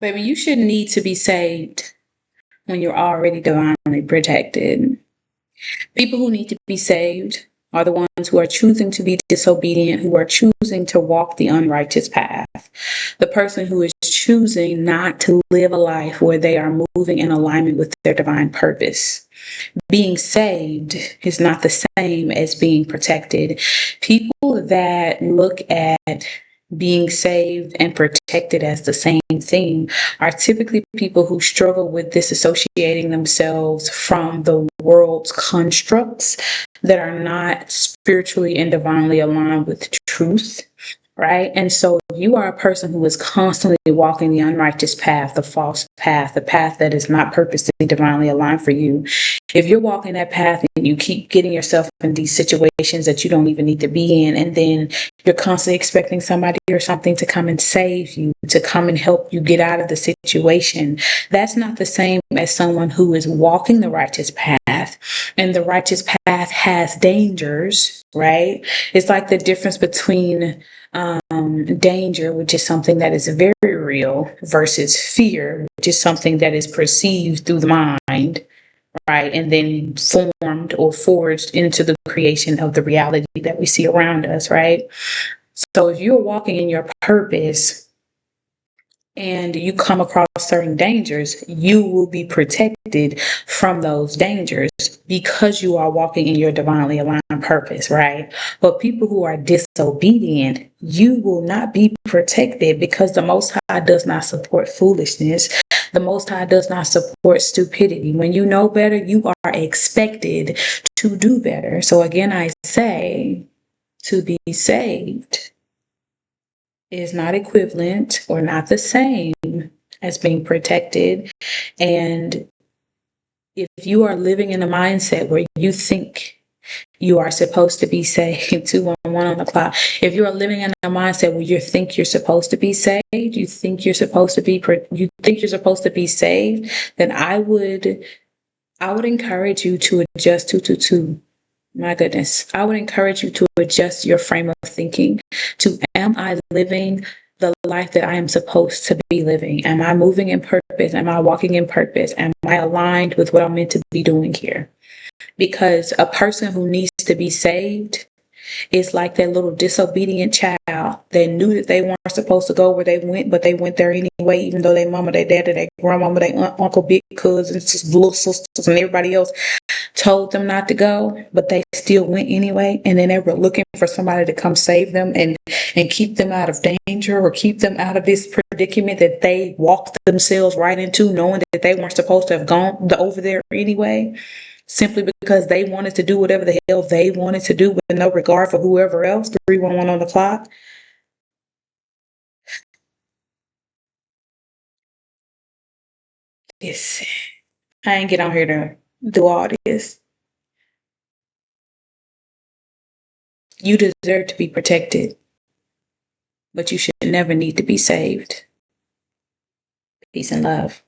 Baby, you shouldn't need to be saved when you're already divinely protected. People who need to be saved are the ones who are choosing to be disobedient, who are choosing to walk the unrighteous path. The person who is choosing not to live a life where they are moving in alignment with their divine purpose. Being saved is not the same as being protected. People that look at being saved and protected as the same thing are typically people who struggle with disassociating themselves from the world's constructs that are not spiritually and divinely aligned with truth. Right. And so you are a person who is constantly walking the unrighteous path, the false path, the path that is not purposely divinely aligned for you. If you're walking that path and you keep getting yourself in these situations that you don't even need to be in, and then you're constantly expecting somebody or something to come and save you, to come and help you get out of the situation, that's not the same as someone who is walking the righteous path. And the righteous path has dangers, right? It's like the difference between danger, which is something that is very real, versus fear, which is something that is perceived through the mind, right? And then formed or forged into the creation of the reality that we see around us, right? So if you're walking in your purpose and you come across certain dangers, you will be protected from those dangers because you are walking in your divinely aligned purpose, right? But people who are disobedient, you will not be protected because the Most High does not support foolishness. The Most High does not support stupidity. When you know better, you are expected to do better. So again, I say, to be saved is not equivalent or not the same as being protected. And if you are living in a mindset where you think you are supposed to be saved, 211 on the clock. If you are living in a mindset where you think you're supposed to be saved, you think you're supposed to be saved, then I would encourage you to adjust to. My goodness, I would encourage you to adjust your frame of thinking to, am I living the life that I am supposed to be living? Am I moving in purpose? Am I walking in purpose? Am I aligned with what I'm meant to be doing here? Because a person who needs to be saved is like that little disobedient child that knew that they weren't supposed to go where they went, but they went there anyway, even though their mama, their daddy, their grandmama, their aunt, uncle, big cousins, little sisters, and everybody else told them not to go, but they still went anyway. And then they were looking for somebody to come save them and keep them out of danger or keep them out of this predicament that they walked themselves right into, knowing that they weren't supposed to have gone over there anyway, simply because they wanted to do whatever the hell they wanted to do with no regard for whoever else. 311 on the clock. Yes, I ain't get on here to do all this. You deserve to be protected, but you should never need to be saved. Peace and love.